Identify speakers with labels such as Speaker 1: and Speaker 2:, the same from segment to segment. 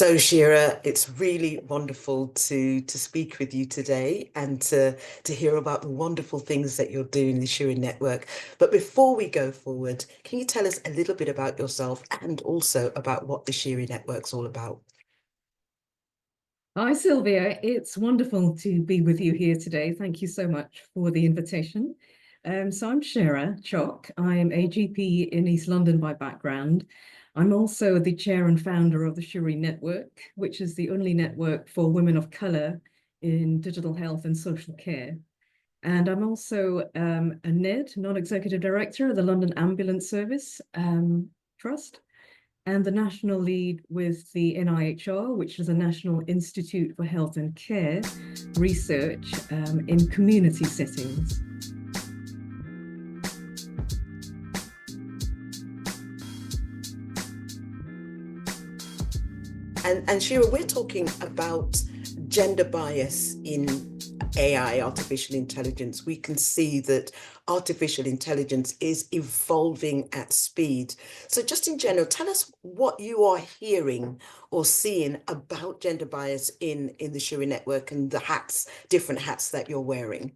Speaker 1: So, Shira, it's really wonderful to speak with you today and to hear about the wonderful things that you're doing in the Shuri Network. But before we go forward, can you tell us a little bit about yourself and also about what the Shuri Network's all about?
Speaker 2: Hi, Sylvia. It's wonderful to be with you here today. Thank you so much for the invitation. So I'm Shera Chok. I'm a GP in East London by background. I'm also the chair and founder of the Shuri Network, which is the only network for women of color in digital health and social care. And I'm also a NED, non-executive director of the London Ambulance Service Trust and the national lead with the NIHR, which is the National Institute for Health and Care research in community settings.
Speaker 1: And Shira, we're talking about gender bias in AI, artificial intelligence. We can see that artificial intelligence is evolving at speed. So just in general, tell us what you are hearing or seeing about gender bias in the Shuri Network and the different hats that you're wearing.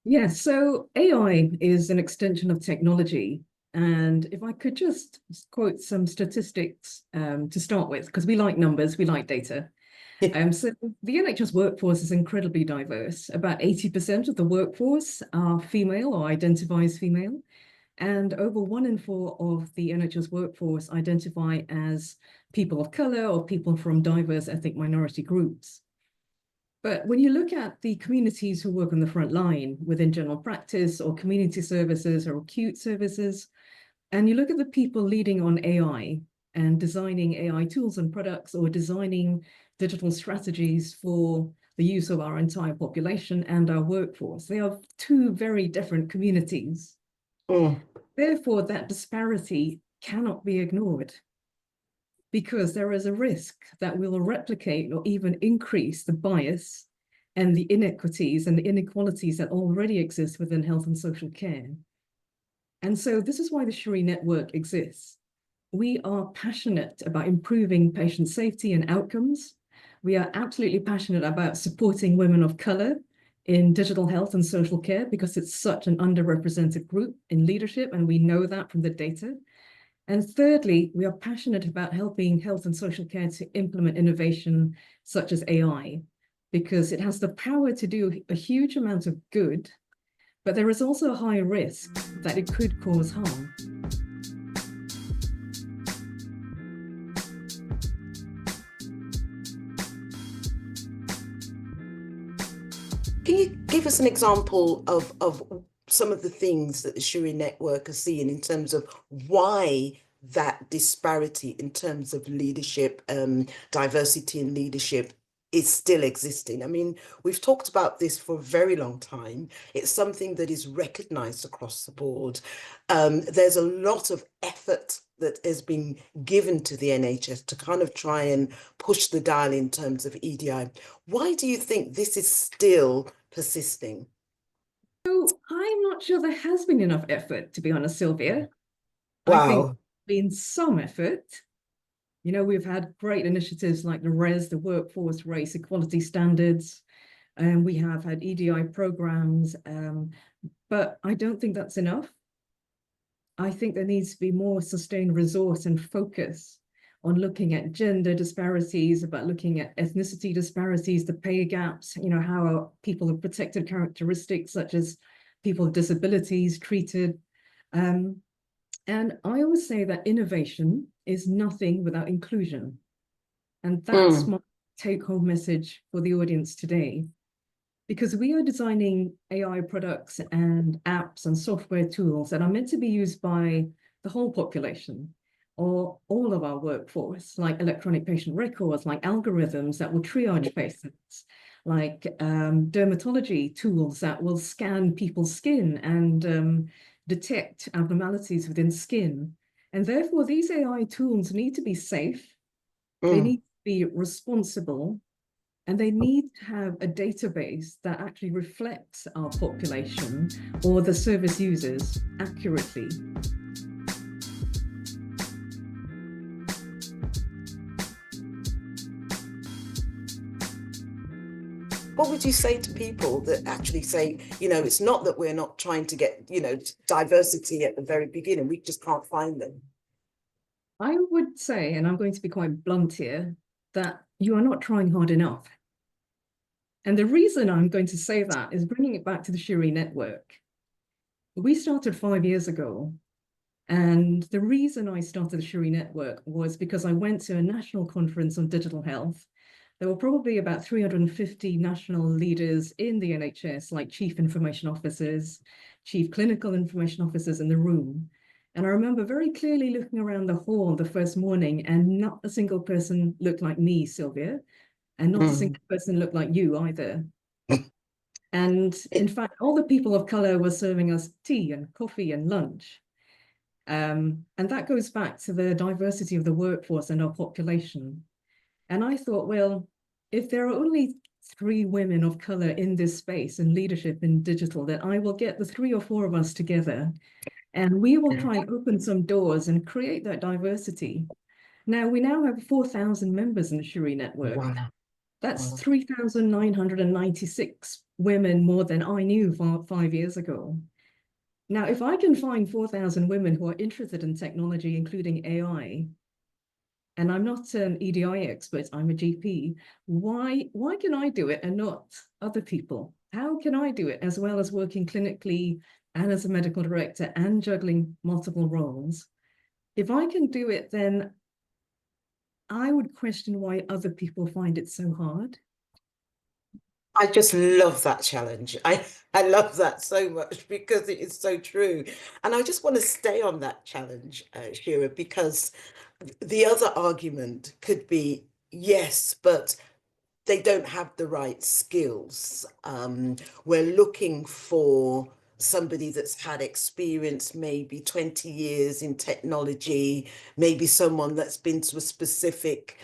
Speaker 2: Yes, so AI is an extension of technology. And if I could just quote some statistics to start with, because we like numbers, we like data. So the NHS workforce is incredibly diverse. About 80% of the workforce are female or identify as female, and over 1 in 4 of the NHS workforce identify as people of color or people from diverse ethnic minority groups. But when you look at the communities who work on the front line within general practice or community services or acute services, and you look at the people leading on AI and designing AI tools and products or designing digital strategies for the use of our entire population and our workforce, they are two very different communities.
Speaker 1: Mm.
Speaker 2: Therefore, that disparity cannot be ignored because there is a risk that we will replicate or even increase the bias and the inequities and the inequalities that already exist within health and social care. And so this is why the Shuri Network exists. We are passionate about improving patient safety and outcomes. We are absolutely passionate about supporting women of color in digital health and social care because it's such an underrepresented group in leadership, and we know that from the data. And thirdly, we are passionate about helping health and social care to implement innovation such as AI, because it has the power to do a huge amount of good, but there is also a high risk that it could cause harm.
Speaker 1: Can you give us an example of some of the things that the Shuri Network are seeing in terms of why that disparity in terms of leadership, diversity in leadership is still existing? I mean, we've talked about this for a very long time. It's something that is recognized across the board. There's a lot of effort that has been given to the NHS to kind of try and push the dial in terms of EDI. Why do you think this is still persisting?
Speaker 2: So I'm not sure there has been enough effort, to be honest, Sylvia. I think
Speaker 1: Wow.
Speaker 2: been some effort. You know, we've had great initiatives like the RES, the Workforce Race Equality Standards, and we have had EDI programs, but I don't think that's enough. I think there needs to be more sustained resource and focus on looking at gender disparities, about looking at ethnicity disparities, the pay gaps, you know, how are people with protected characteristics such as people with disabilities treated. And I always say that innovation is nothing without inclusion. And that's
Speaker 1: Mm.
Speaker 2: my take-home message for the audience today. Because we are designing AI products and apps and software tools that are meant to be used by the whole population or all of our workforce, like electronic patient records, like algorithms that will triage patients, like dermatology tools that will scan people's skin and detect abnormalities within skin. And therefore, these AI tools need to be safe, they
Speaker 1: Mm.
Speaker 2: need to be responsible, and they need to have a database that actually reflects our population or the service users accurately.
Speaker 1: what would you say to people that actually say, it's not that we're not trying to get, diversity at the very beginning, we just can't find them?
Speaker 2: I would say, and I'm going to be quite blunt here, that you are not trying hard enough. And the reason I'm going to say that is bringing it back to the Shuri Network. We started 5 years ago. And the reason I started the Shuri Network was because I went to a national conference on digital health. There were probably about 350 national leaders in the NHS, like chief information officers, chief clinical information officers in the room. And I remember very clearly looking around the hall the first morning, and not a single person looked like me, Sylvia, and not a single person looked like you either. And in fact, all the people of color were serving us tea and coffee and lunch. And that goes back to the diversity of the workforce and our population. And I thought, well, if there are only 3 women of color in this space in leadership in digital, then I will get the 3 or 4 of us together and we will try and open some doors and create that diversity. Now, we now have 4,000 members in the Shuri Network.
Speaker 1: Wow.
Speaker 2: That's 3,996 women more than I knew 5 years ago. Now, if I can find 4,000 women who are interested in technology, including AI, and I'm not an EDI expert, I'm a GP, why can I do it and not other people? How can I do it as well as working clinically and as a medical director and juggling multiple roles? If I can do it, then I would question why other people find it so hard.
Speaker 1: I just love that challenge. I love that so much because it is so true. And I just want to stay on that challenge, Shira, because the other argument could be, yes, but they don't have the right skills. We're looking for somebody that's had experience, maybe 20 years in technology, maybe someone that's been to a specific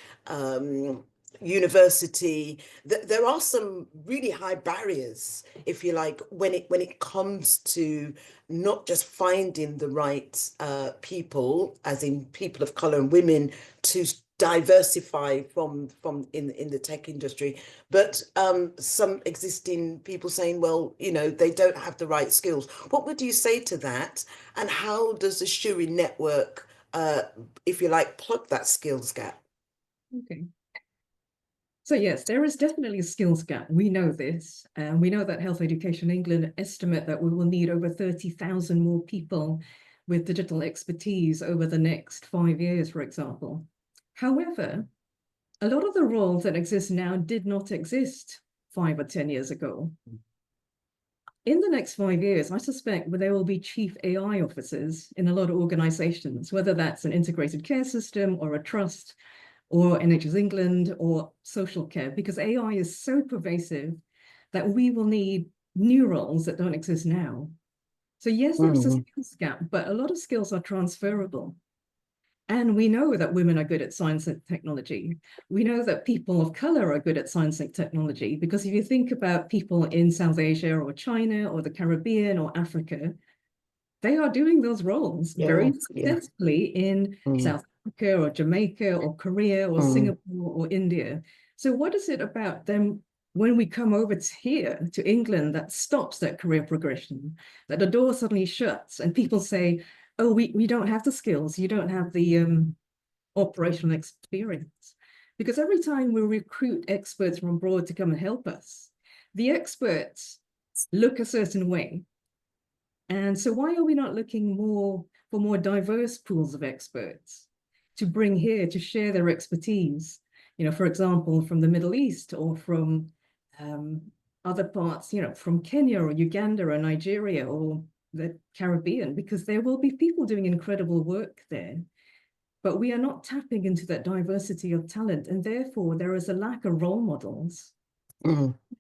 Speaker 1: university. There are some really high barriers, if you like, when it comes to not just finding the right people, as in people of color and women, to diversify from in the tech industry, but some existing people saying, well, they don't have the right skills. What would you say to that? And how does the Shuri Network, if you like, plug that skills gap?
Speaker 2: Okay. So yes, there is definitely a skills gap. We know this. We know that Health Education England estimate that we will need over 30,000 more people with digital expertise over the next 5 years, for example. However, a lot of the roles that exist now did not exist 5 or 10 years ago. In the next 5 years, I suspect there will be chief AI officers in a lot of organizations, whether that's an integrated care system or a trust or NHS England or social care, because AI is so pervasive that we will need new roles that don't exist now. So yes, there's a skills gap, but a lot of skills are transferable. And we know that women are good at science and technology. We know that people of color are good at science and technology, because if you think about people in South Asia or China or the Caribbean or Africa, they are doing those roles very successfully in South Africa or Jamaica or Korea or Singapore or India. So what is it about them when we come over to here to England that stops that career progression, that the door suddenly shuts and people say, oh, we don't have the skills, you don't have the operational experience? Because every time we recruit experts from abroad to come and help us, the experts look a certain way. And so why are we not looking for more diverse pools of experts to bring here to share their expertise? For example, from the Middle East or from other parts, from Kenya or Uganda or Nigeria or the Caribbean, because there will be people doing incredible work there. But we are not tapping into that diversity of talent. And therefore, there is a lack of role models,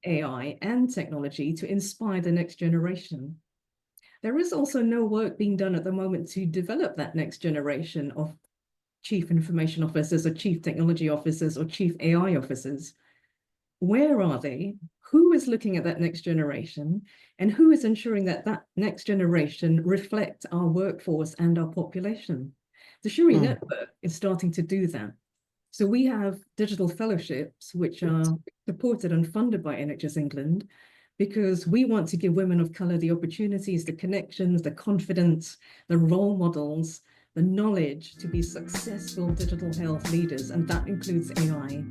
Speaker 2: AI and technology, to inspire the next generation. There is also no work being done at the moment to develop that next generation of chief information officers or chief technology officers or chief AI officers. Where are they? Who is looking at that next generation? And who is ensuring that that next generation reflects our workforce and our population? The Shuri Network is starting to do that. So we have digital fellowships, which are supported and funded by NHS England, because we want to give women of colour the opportunities, the connections, the confidence, the role models, the knowledge to be successful digital health leaders, and that includes AI.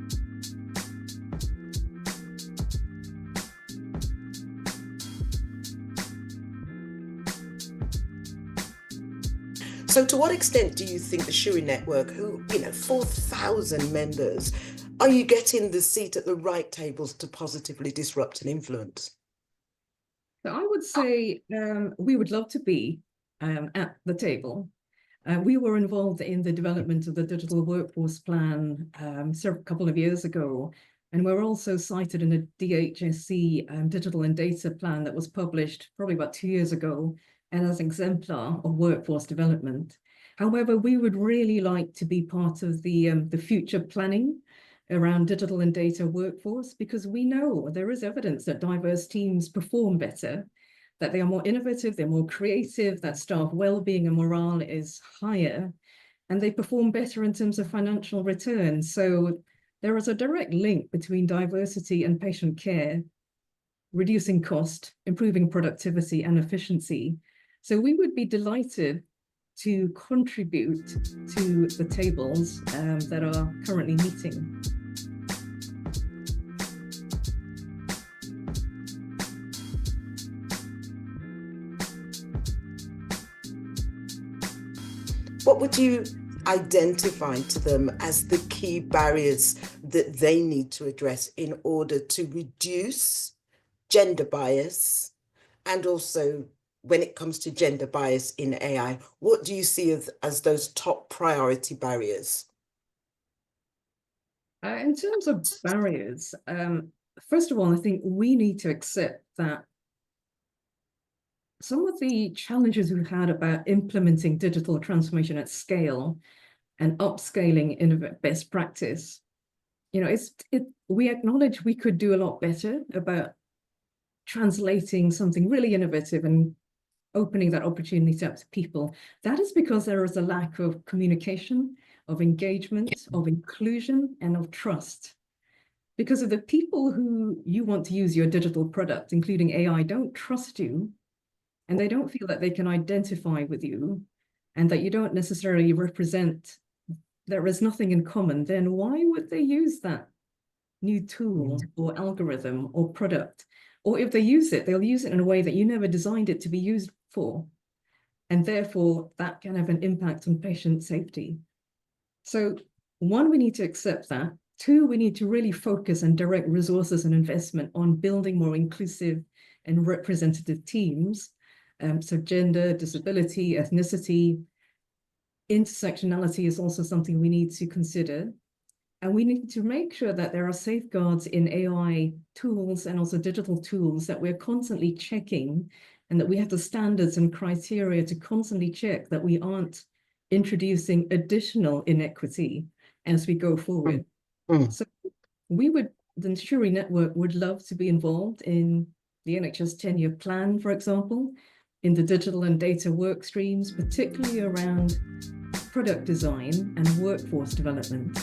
Speaker 1: So to what extent do you think the Shuri Network, who, 4,000 members, are you getting the seat at the right tables to positively disrupt and influence?
Speaker 2: So I would say we would love to be at the table. We were involved in the development of the digital workforce plan a couple of years ago, and we're also cited in a DHSC digital and data plan that was published probably about 2 years ago, and as an exemplar of workforce development. However, we would really like to be part of the future planning around digital and data workforce, because we know there is evidence that diverse teams perform better, that they are more innovative, they're more creative, that staff well-being and morale is higher, and they perform better in terms of financial return. So there is a direct link between diversity and patient care, reducing cost, improving productivity and efficiency. So we would be delighted to contribute to the tables that are currently meeting.
Speaker 1: What would you identify to them as the key barriers that they need to address in order to reduce gender bias? And also, when it comes to gender bias in AI, what do you see as those top priority barriers?
Speaker 2: In terms of barriers, first of all, I think we need to accept that some of the challenges we've had about implementing digital transformation at scale and upscaling in best practice, we acknowledge we could do a lot better about translating something really innovative and opening that opportunity up to people. That is because there is a lack of communication, of engagement, of inclusion, and of trust. Because of the people who you want to use your digital product, including AI, don't trust you, and they don't feel that they can identify with you, and that you don't necessarily represent, there is nothing in common, then why would they use that new tool or algorithm or product? Or if they use it, they'll use it in a way that you never designed it to be used for. And therefore, that can have an impact on patient safety. So one, we need to accept that. Two, we need to really focus and direct resources and investment on building more inclusive and representative teams. So gender, disability, ethnicity, intersectionality is also something we need to consider. And we need to make sure that there are safeguards in AI tools and also digital tools that we're constantly checking, and that we have the standards and criteria to constantly check that we aren't introducing additional inequity as we go forward. So the Shuri Network would love to be involved in the NHS 10-year plan, for example, in the digital and data work streams, particularly around product design and workforce development.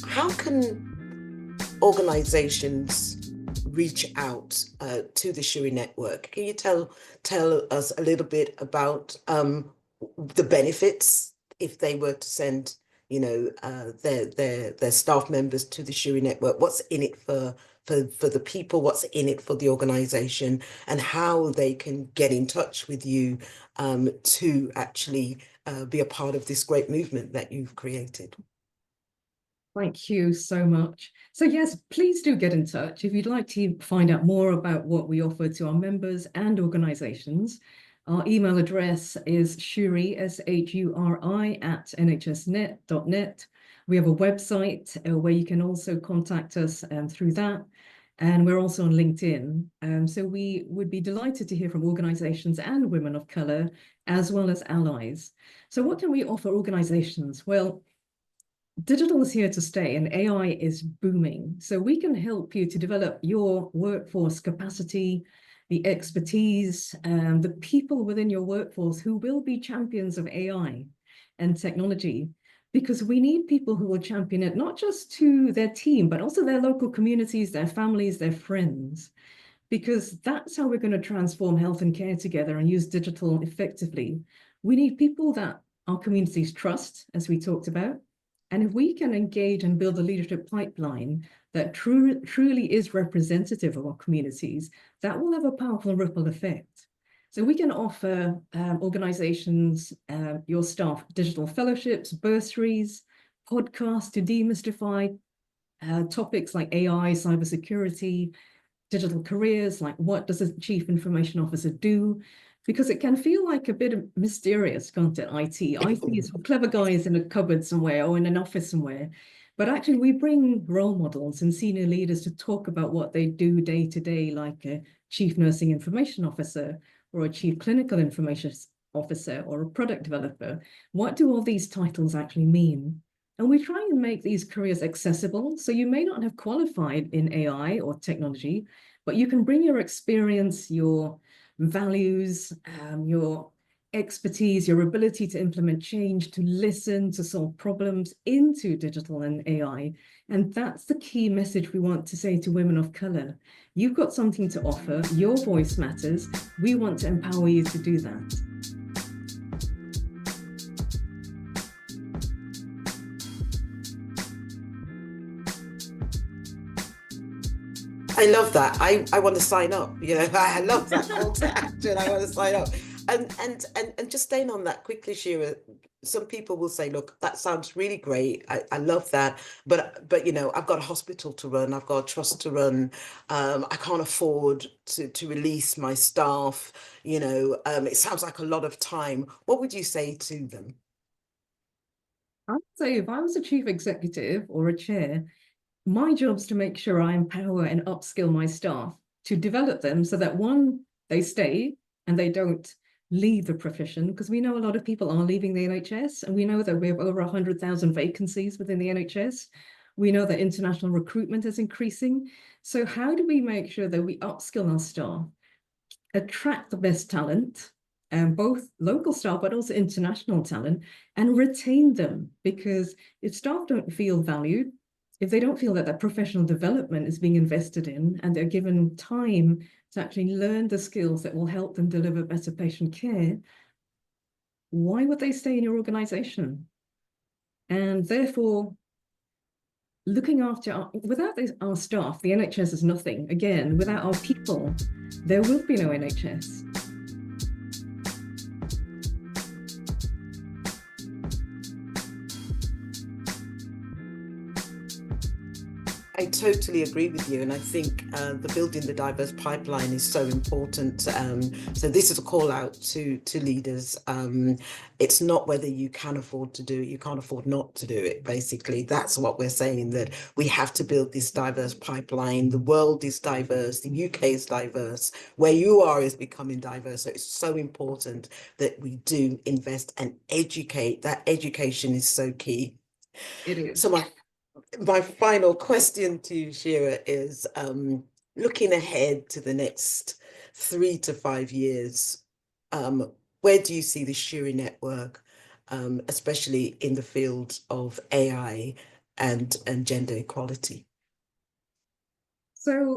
Speaker 1: How can organizations reach out to the Shuri Network? Can you tell us a little bit about the benefits if they were to send, their staff members to the Shuri Network? What's in it for the people? What's in it for the organization? And how they can get in touch with you to actually be a part of this great movement that you've created?
Speaker 2: Thank you so much. So yes, please do get in touch if you'd like to find out more about what we offer to our members and organizations. Our email address is shuri, SHURI, @nhsnet.net. We have a website where you can also contact us through that. And we're also on LinkedIn. So we would be delighted to hear from organizations and women of color, as well as allies. So what can we offer organizations? Well, digital is here to stay and AI is booming. So we can help you to develop your workforce capacity, the expertise, the people within your workforce who will be champions of AI and technology, because we need people who will champion it, not just to their team, but also their local communities, their families, their friends, because that's how we're going to transform health and care together and use digital effectively. We need people that our communities trust, as we talked about. And if we can engage and build a leadership pipeline that truly is representative of our communities, that will have a powerful ripple effect. So we can offer organizations, your staff, digital fellowships, bursaries, podcasts to demystify topics like AI, cybersecurity, digital careers, like what does a chief information officer do? Because it can feel like a bit mysterious, can't it, IT? IT is for clever guys in a cupboard somewhere or in an office somewhere. But actually, we bring role models and senior leaders to talk about what they do day to day, like a chief nursing information officer or a chief clinical information officer or a product developer. What do all these titles actually mean? And we try and make these careers accessible. So you may not have qualified in AI or technology, but you can bring your experience, your values, your expertise, your ability to implement change, to listen, to solve problems into digital and AI. And that's the key message we want to say to women of color. You've got something to offer. Your voice matters. We want to empower you to do that.
Speaker 1: I love that. I want to sign up. I love that call to action. I want to sign up. And just staying on that quickly, Shira, some people will say, look, that sounds really great. I love that. But I've got a hospital to run, I've got a trust to run. I can't afford to release my staff. It sounds like a lot of time. What would you say to them?
Speaker 2: I'd say if I was a chief executive or a chair, my job's to make sure I empower and upskill my staff to develop them so that one, they stay and they don't leave the profession, because we know a lot of people are leaving the NHS, and we know that we have over 100,000 vacancies within the NHS. We know that international recruitment is increasing. So how do we make sure that we upskill our staff, attract the best talent, and both local staff, but also international talent, and retain them? Because if staff don't feel valued, if they don't feel that that professional development is being invested in and they're given time to actually learn the skills that will help them deliver better patient care, why would they stay in your organization? And therefore, looking after without our staff, the NHS is nothing. Again, without our people, there will be no NHS.
Speaker 1: I totally agree with you, and I think the building the diverse pipeline is so important. So this is a call out to leaders. It's not whether you can afford to do it, you can't afford not to do it. Basically, that's what we're saying, that we have to build this diverse pipeline. The world is diverse, the UK is diverse, where you are is becoming diverse. So it's so important that we do invest and educate. That education is so key.
Speaker 2: It is.
Speaker 1: So my final question to you, Shira, is looking ahead to the next 3 to 5 years, where do you see the Shuri Network, especially in the field of AI and gender equality?
Speaker 2: So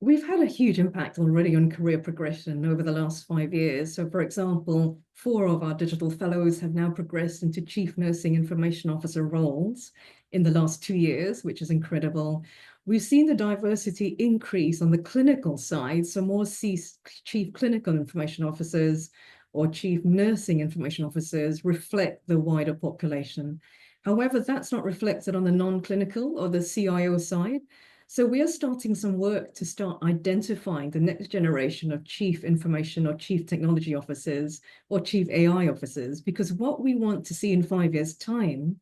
Speaker 2: we've had a huge impact already on career progression over the last 5 years. So, for example, 4 of our digital fellows have now progressed into chief nursing information officer roles in the last 2 years, which is incredible. We've seen the diversity increase on the clinical side, so more chief clinical information officers or chief nursing information officers reflect the wider population. However, that's not reflected on the non-clinical or the CIO side. So we are starting some work to start identifying the next generation of chief information or chief technology officers or chief AI officers, because what we want to see in 5 years' time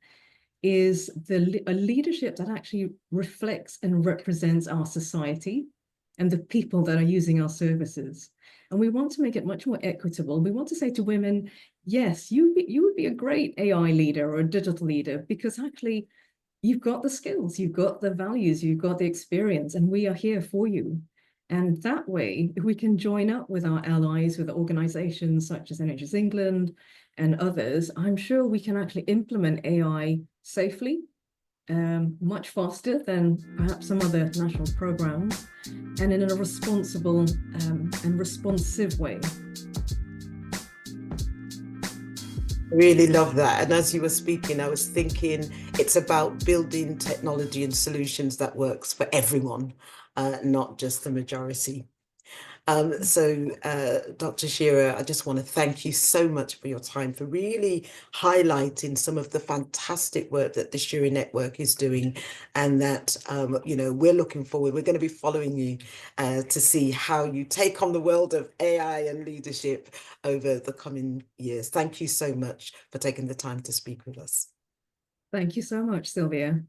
Speaker 2: is a leadership that actually reflects and represents our society and the people that are using our services. And we want to make it much more equitable. We want to say to women, yes, you would be a great AI leader or a digital leader, because actually you've got the skills, you've got the values, you've got the experience, and we are here for you. And that way, if we can join up with our allies, with organizations such as NHS England and others, I'm sure we can actually implement AI safely, much faster than perhaps some other national programs, and in a responsible and responsive way.
Speaker 1: Really love that. And as you were speaking, I was thinking it's about building technology and solutions that works for everyone, not just the majority. Dr. Shera, I just want to thank you so much for your time, for really highlighting some of the fantastic work that the Shuri Network is doing, and that, we're looking forward. We're going to be following you to see how you take on the world of AI and leadership over the coming years. Thank you so much for taking the time to speak with us.
Speaker 2: Thank you so much, Sylvia.